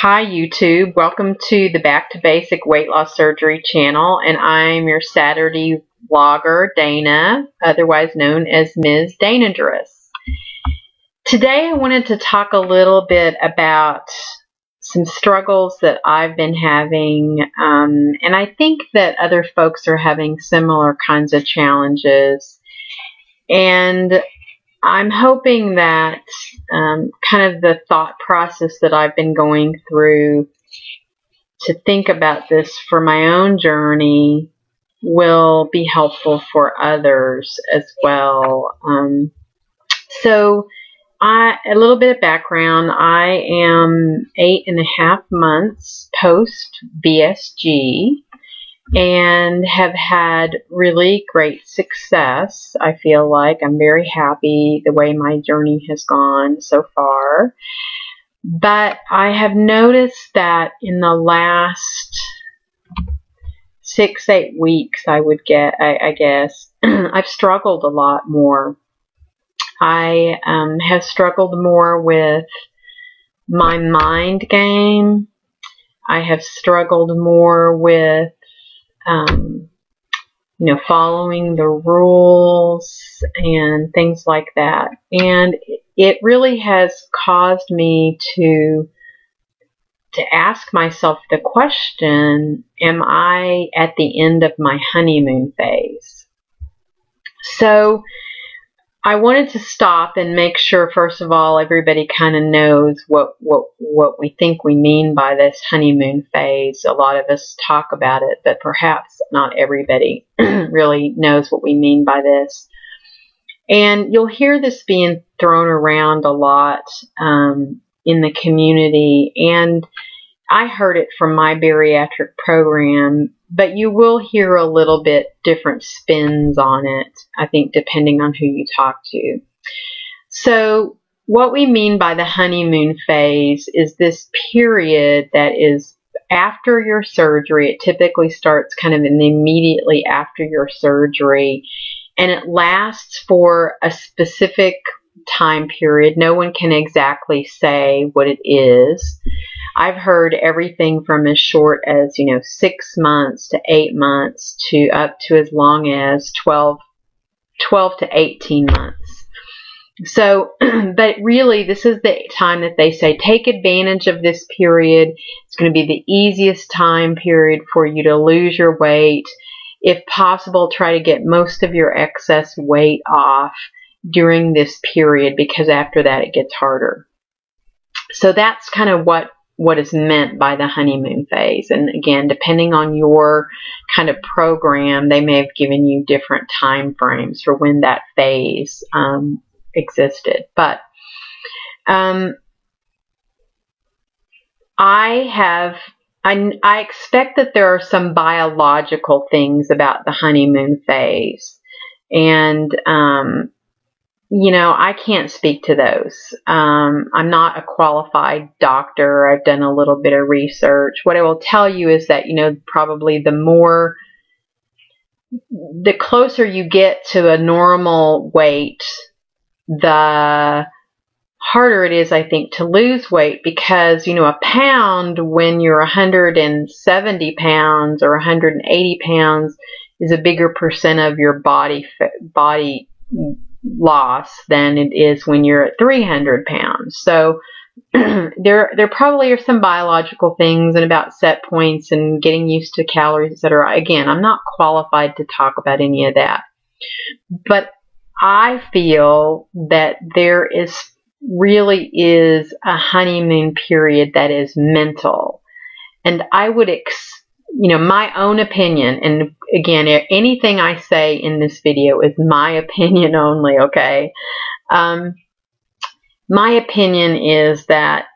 Hi YouTube, welcome to the Back to Basic Weight Loss Surgery channel, and I'm your Saturday vlogger, Dana, otherwise known as Ms. Danadress. Today I wanted to talk a little bit about some struggles that I've been having, and I think that other folks are having similar kinds of challenges, and I'm hoping that kind of the thought process that I've been going through to think about this for my own journey will be helpful for others as well. A little bit of background. I am 8.5 months post BSG and have had really great success. I feel like I'm very happy the way my journey has gone so far. But I have noticed that in the last 6-8 weeks, I guess, I've struggled a lot more. I have struggled more with my mind game. I have struggled more with following the rules and things like that. And it really has caused me to ask myself the question, am I at the end of my honeymoon phase? So I wanted to stop and make sure, first of all, everybody kind of knows what we think we mean by this honeymoon phase. A lot of us talk about it, but perhaps not everybody really knows what we mean by this. And you'll hear this being thrown around a lot in the community, and I heard it from my bariatric program, but you will hear a little bit different spins on it, I think, depending on who you talk to. So what we mean by the honeymoon phase is this period that is after your surgery. It typically starts kind of immediately after your surgery, and it lasts for a specific time period. No one can exactly say what it is. I've heard everything from as short as 6 months to 8 months to up to as long as 12 to 18 months. So, but really, this is the time that they say take advantage of this period. It's going to be the easiest time period for you to lose your weight. If possible, try to get most of your excess weight off during this period, because after that it gets harder. So that's kind of what is meant by the honeymoon phase. And again, depending on your kind of program, they may have given you different time frames for when that phase existed. But I expect that there are some biological things about the honeymoon phase, and I can't speak to those. I'm not a qualified doctor. I've done a little bit of research. What I will tell you is that, probably the closer you get to a normal weight, the harder it is, I think, to lose weight, because, a pound when you're 170 pounds or 180 pounds is a bigger percent of your body loss than it is when you're at 300 pounds. So there probably are some biological things and about set points and getting used to calories, etc. Again, I'm not qualified to talk about any of that. But I feel that there really is a honeymoon period that is mental. And I would my own opinion, and again, anything I say in this video is my opinion only, okay? My opinion is that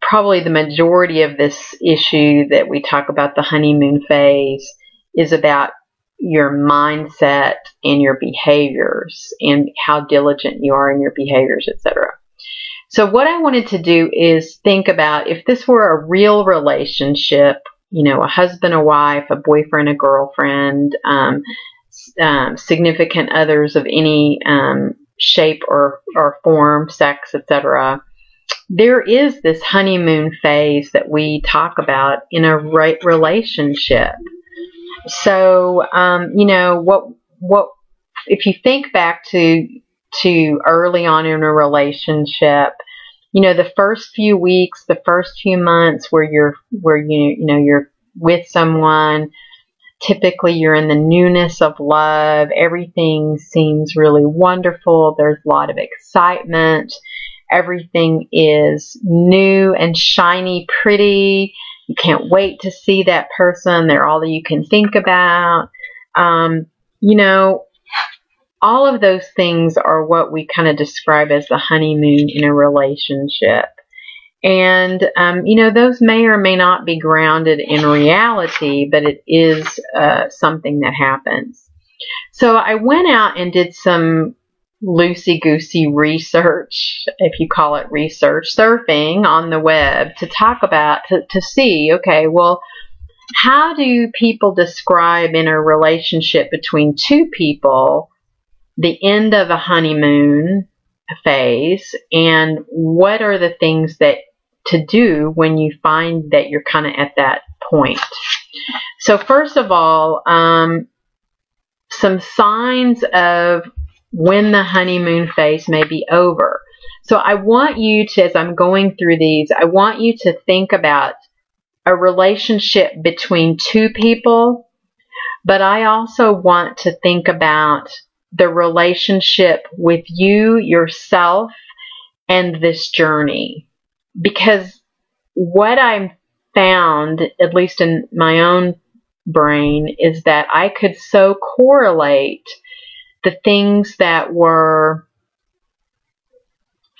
probably the majority of this issue that we talk about, the honeymoon phase, is about your mindset and your behaviors and how diligent you are in your behaviors, etc. So what I wanted to do is think about if this were a real relationship, a husband, a wife, a boyfriend, a girlfriend, significant others of any shape or form, sex, etc. there is this honeymoon phase that we talk about in a relationship. So, what if you think back to early on in a relationship, the first few weeks, the first few months where you're with someone, typically you're in the newness of love. Everything seems really wonderful. There's a lot of excitement. Everything is new and shiny, pretty. You can't wait to see that person. They're all that you can think about. All of those things are what we kind of describe as the honeymoon in a relationship. And, those may or may not be grounded in reality, but it is something that happens. So I went out and did some loosey-goosey research, if you call it research, surfing on the web to talk about, to see, okay, well, how do people describe in a relationship between two people the end of a honeymoon phase, and what are the things that to do when you find that you're kind of at that point? So first of all, some signs of when the honeymoon phase may be over. So I want you to, as I'm going through these, I want you to think about a relationship between two people, but I also want to think about the relationship with you, yourself, and this journey. Because what I found, at least in my own brain, is that I could so correlate the things that were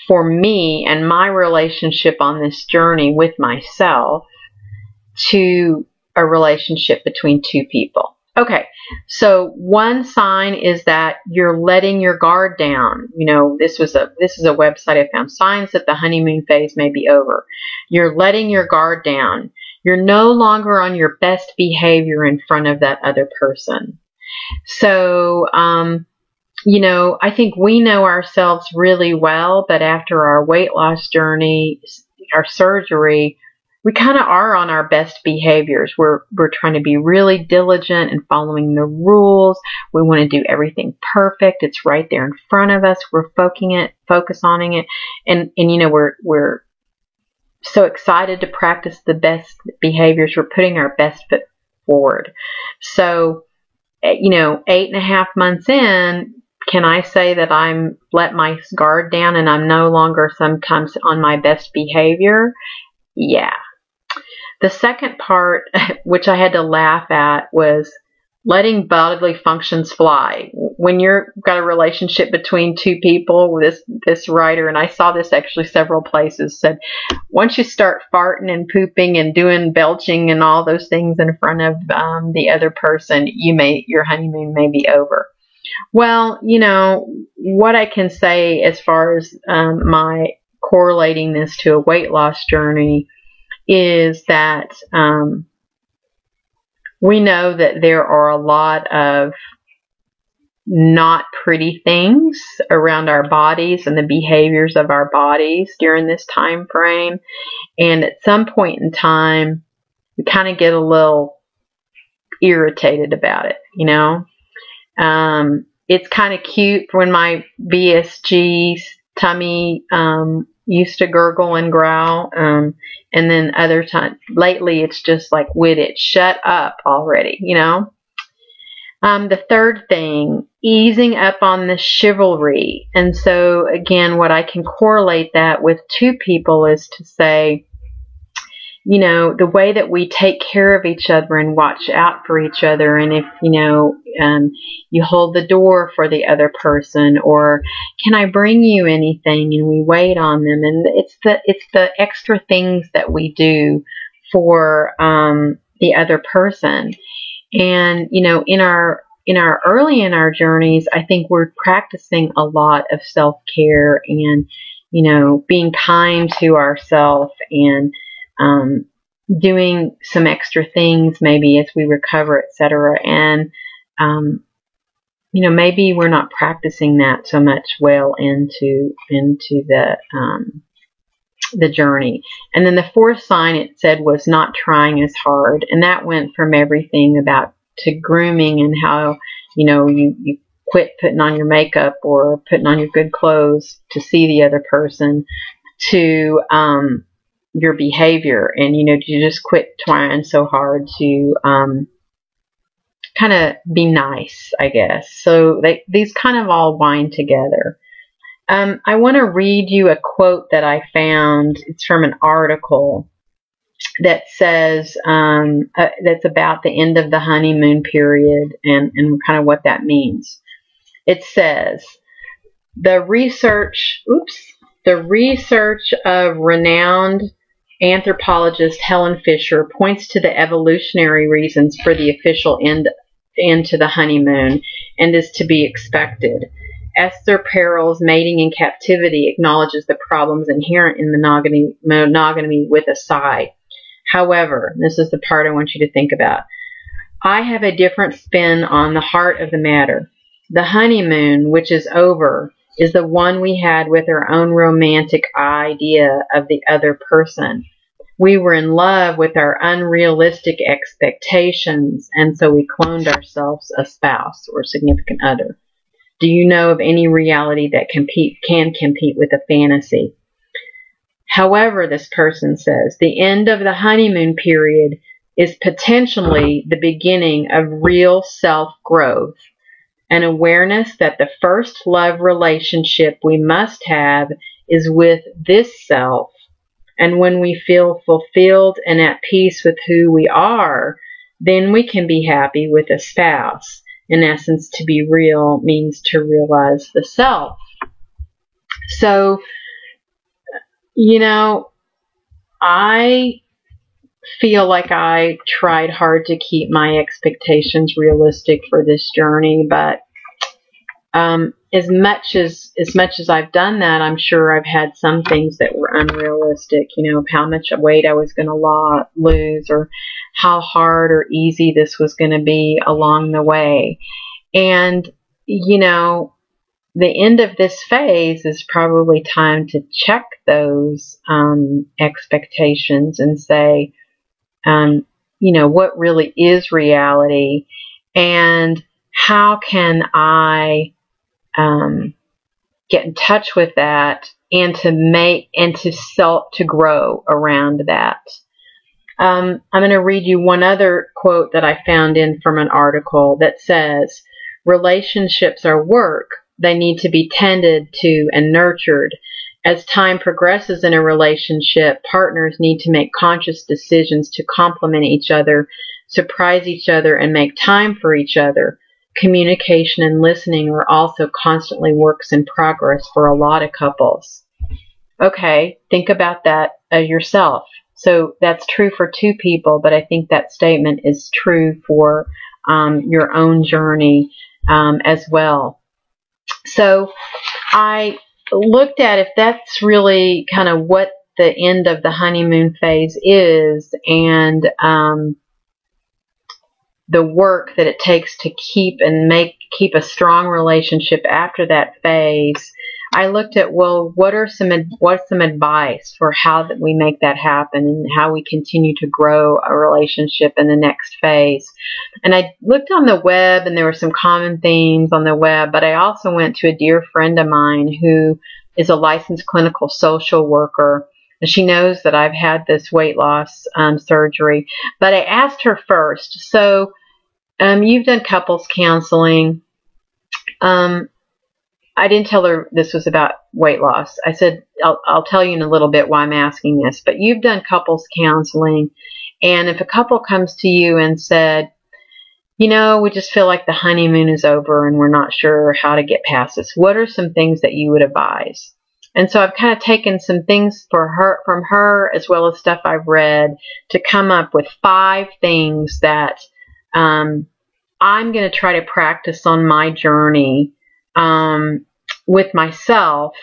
for me and my relationship on this journey with myself to a relationship between two people. Okay, so one sign is that you're letting your guard down. This is a website I found. Signs that the honeymoon phase may be over. You're letting your guard down. You're no longer on your best behavior in front of that other person. So, I think we know ourselves really well, but after our weight loss journey, our surgery, we kind of are on our best behaviors. We're trying to be really diligent and following the rules. We want to do everything perfect. It's right there in front of us. We're focus on it. And we're so excited to practice the best behaviors. We're putting our best foot forward. So, 8.5 months in, can I say that I'm let my guard down and I'm no longer sometimes on my best behavior? Yeah. The second part, which I had to laugh at, was letting bodily functions fly. When you've got a relationship between two people, this writer, and I saw this actually several places, said once you start farting and pooping and doing belching and all those things in front of the other person, your honeymoon may be over. Well, what I can say as far as my correlating this to a weight loss journey is that we know that there are a lot of not pretty things around our bodies and the behaviors of our bodies during this time frame. And at some point in time, we kind of get a little irritated about it, It's kind of cute when my BSG tummy used to gurgle and growl, and then other times lately it's just like, with it, shut up already, The third thing, easing up on the chivalry. And so again, what I can correlate that with two people is to say, the way that we take care of each other and watch out for each other. And if, you hold the door for the other person, or can I bring you anything? And we wait on them. And it's the extra things that we do for, the other person. And, in our early in our journeys, I think we're practicing a lot of self-care and, being kind to ourselves and, doing some extra things maybe as we recover, etc. And, maybe we're not practicing that so much well into the the journey. And then the fourth sign it said was not trying as hard. And that went from everything about to grooming and how, you quit putting on your makeup or putting on your good clothes to see the other person, to your behavior. And, you just quit trying so hard to kind of be nice, I guess. So these kind of all wind together. I want to read you a quote that I found. It's from an article that says that's about the end of the honeymoon period and kind of what that means. It says, the research of renowned anthropologist Helen Fisher points to the evolutionary reasons for the official end to the honeymoon and is to be expected. Esther Perel's Mating in Captivity acknowledges the problems inherent in monogamy with a sigh. However, this is the part I want you to think about. I have a different spin on the heart of the matter. The honeymoon, which is over, is the one we had with our own romantic idea of the other person. We were in love with our unrealistic expectations, and so we cloned ourselves a spouse or significant other. Do you know of any reality that can compete with a fantasy? However, this person says, the end of the honeymoon period is potentially the beginning of real self-growth, an awareness that the first love relationship we must have is with this self. And when we feel fulfilled and at peace with who we are, then we can be happy with a spouse. In essence, to be real means to realize the self. So, I feel like I tried hard to keep my expectations realistic for this journey, but as much as I've done that, I'm sure I've had some things that were unrealistic, of how much weight I was going to lose or how hard or easy this was going to be along the way. And, the end of this phase is probably time to check those expectations and say, what really is reality, and how can I get in touch with that and to grow around that. I'm going to read you one other quote that I found from an article that says, relationships are work. They need to be tended to and nurtured. As time progresses in a relationship, partners need to make conscious decisions to complement each other, surprise each other, and make time for each other. Communication and listening are also constantly works in progress for a lot of couples. Okay, think about that yourself. So that's true for two people, but I think that statement is true for your own journey as well. So I looked at if that's really kind of what the end of the honeymoon phase is, and the work that it takes to keep a strong relationship after that phase. I looked at, what's some advice for how that we make that happen and how we continue to grow a relationship in the next phase. And I looked on the web, and there were some common themes on the web, but I also went to a dear friend of mine who is a licensed clinical social worker, and she knows that I've had this weight loss surgery. But I asked her first, so you've done couples counseling. I didn't tell her this was about weight loss. I said, I'll tell you in a little bit why I'm asking this, but you've done couples counseling, and if a couple comes to you and said, we just feel like the honeymoon is over and we're not sure how to get past this, what are some things that you would advise? And so I've kind of taken some things from her as well as stuff I've read to come up with 5 things that I'm going to try to practice on my journey with myself.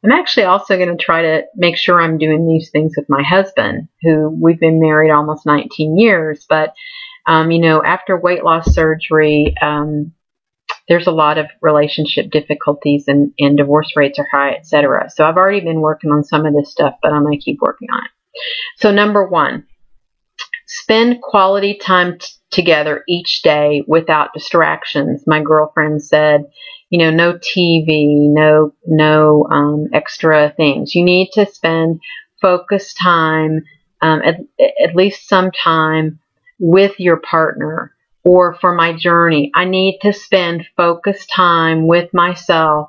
I'm actually also going to try to make sure I'm doing these things with my husband, who we've been married almost 19 years. But, after weight loss surgery, there's a lot of relationship difficulties and divorce rates are high, etc. So I've already been working on some of this stuff, but I'm going to keep working on it. So number 1, spend quality time together each day without distractions. My girlfriend said, no TV, no extra things. You need to spend focused time, at least some time with your partner. Or for my journey, I need to spend focused time with myself,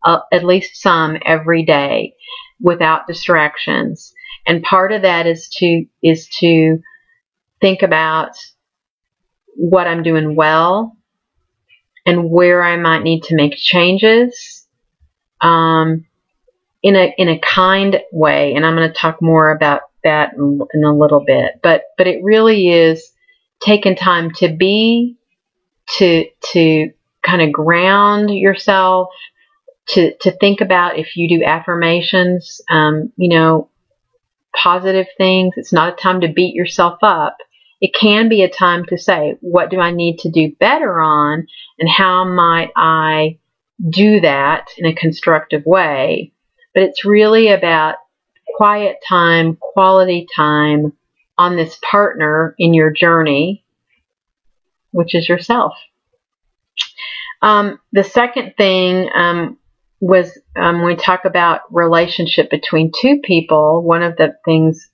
at least some every day, without distractions. And part of that is to think about what I'm doing well and where I might need to make changes, in a kind way. And I'm going to talk more about that in a little bit. But it really is taking time to kind of ground yourself, to think about, if you do affirmations, positive things. It's not a time to beat yourself up. It can be a time to say, what do I need to do better on, and how might I do that in a constructive way? But it's really about quiet time, quality time on this partner in your journey, which is yourself. The second thing was when we talk about relationship between two people, one of the things,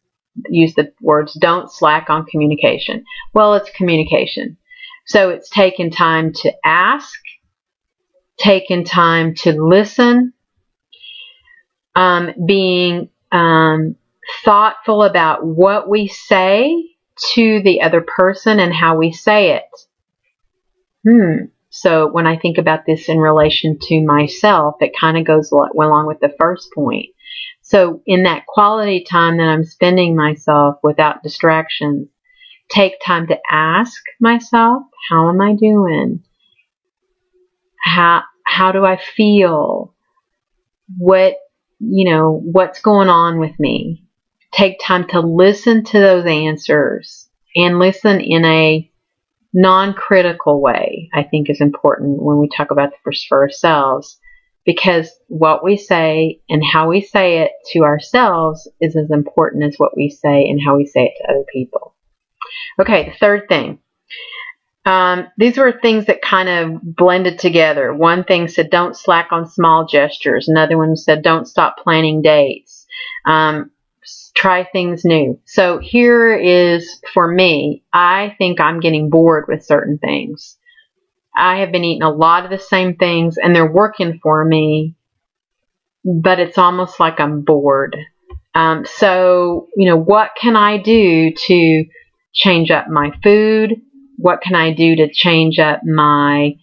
use the words, don't slack on communication. Well, it's communication. So it's taking time to ask, taking time to listen, being thoughtful about what we say to the other person and how we say it. So when I think about this in relation to myself, it kind of goes along with the first point. So in that quality time that I'm spending myself without distractions, take time to ask myself, how am I doing? How do I feel? What's going on with me? Take time to listen to those answers, and listen in a non-critical way, I think, is important when we talk about this for ourselves, because what we say and how we say it to ourselves is as important as what we say and how we say it to other people. Okay, the third thing. These were things that kind of blended together. One thing said, don't slack on small gestures. Another one said, don't stop planning dates. Try things new. So here is, for me, I think I'm getting bored with certain things. I have been eating a lot of the same things, and they're working for me, but it's almost like I'm bored. So, what can I do to change up my food? What can I do to change up my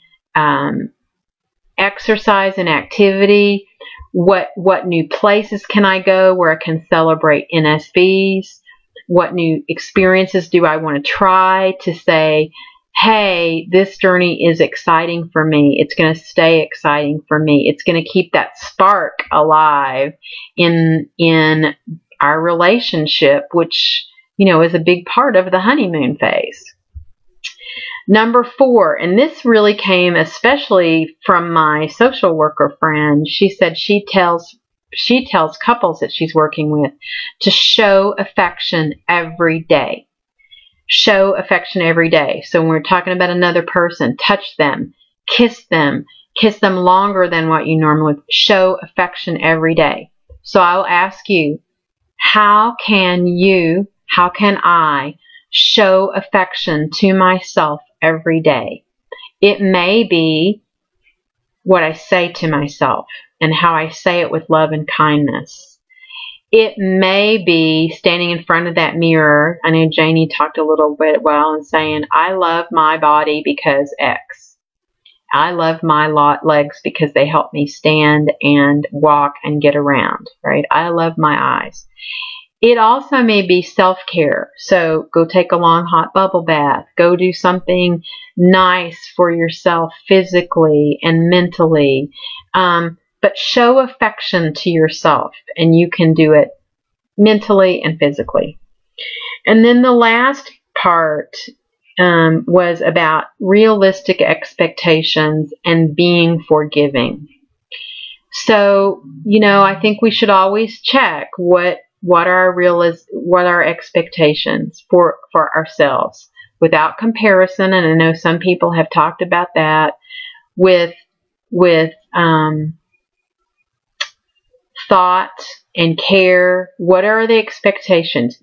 exercise and activity? What new places can I go where I can celebrate NSBs? What new experiences do I want to try to say, hey, this journey is exciting for me. It's going to stay exciting for me. It's going to keep that spark alive in our relationship, which, is a big part of the honeymoon phase. Number 4, and this really came especially from my social worker friend. She said she tells couples that she's working with to show affection every day. Show affection every day. So when we're talking about another person, touch them, kiss them longer than what you normally would. Show affection every day. So I'll ask you, how can I show affection to myself every day? It may be what I say to myself and how I say it with love and kindness. It may be standing in front of that mirror. I know Janie talked a little bit and saying, I love my body because X. I love my legs because they help me stand and walk and get around, right? I love my eyes. It also may be self-care. So go take a long hot bubble bath. Go do something nice for yourself physically and mentally. But show affection to yourself, and you can do it mentally and physically. And then the last part, was about realistic expectations and being forgiving. So, I think we should always check what our expectations for ourselves without comparison. And I know some people have talked about that with thought and care. What are the expectations?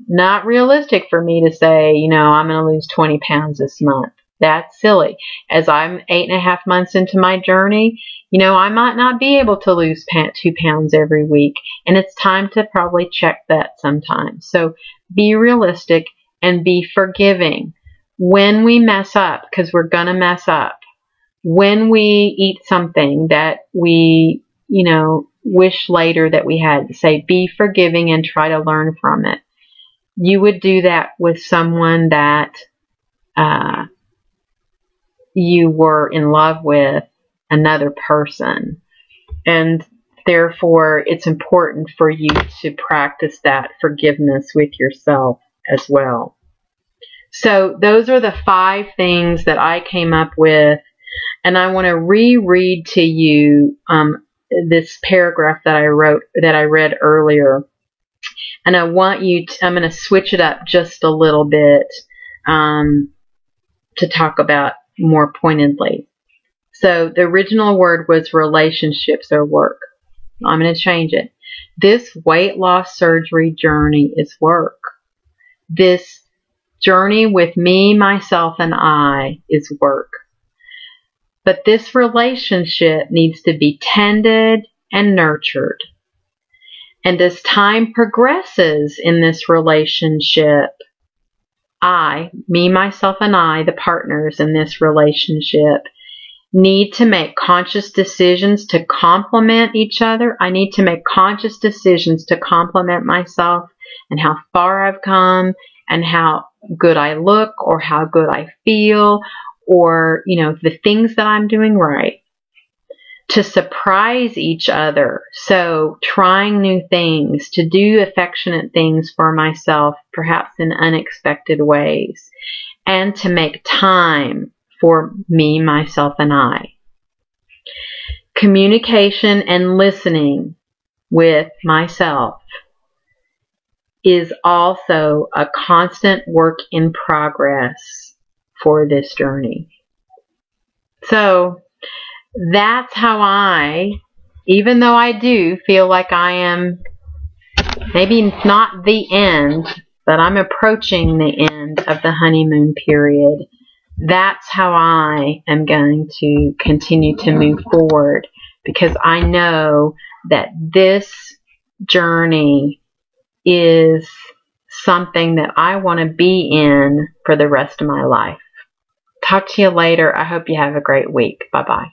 Not realistic for me to say, I'm going to lose 20 pounds this month. That's silly. As I'm 8.5 months into my journey, I might not be able to lose 2 pounds every week. And it's time to probably check that sometimes. So be realistic and be forgiving. When we mess up, because we're going to mess up, when we eat something that we, wish later that we had, say, be forgiving and try to learn from it. You would do that with someone that you were in love with, another person. And therefore, it's important for you to practice that forgiveness with yourself as well. So those are the 5 things that I came up with. And I want to reread to you this paragraph that I read earlier. And I want you to, I'm going to switch it up just a little bit to talk about more pointedly. So the original word was relationships or work. I'm going to change it. This weight loss surgery journey is work. This journey with me, myself, and I is work. But this relationship needs to be tended and nurtured. And as time progresses in this relationship, me, myself, and I, the partners in this relationship, need to make conscious decisions to complement each other. I need to make conscious decisions to complement myself and how far I've come and how good I look or how good I feel or, the things that I'm doing right. To surprise each other. So trying new things, to do affectionate things for myself, perhaps in unexpected ways, and to make time for me, myself, and I. Communication and listening with myself is also a constant work in progress for this journey. So that's how I, even though I do feel like I am maybe not the end, but I'm approaching the end of the honeymoon period, that's how I am going to continue to move forward, because I know that this journey is something that I want to be in for the rest of my life. Talk to you later. I hope you have a great week. Bye-bye.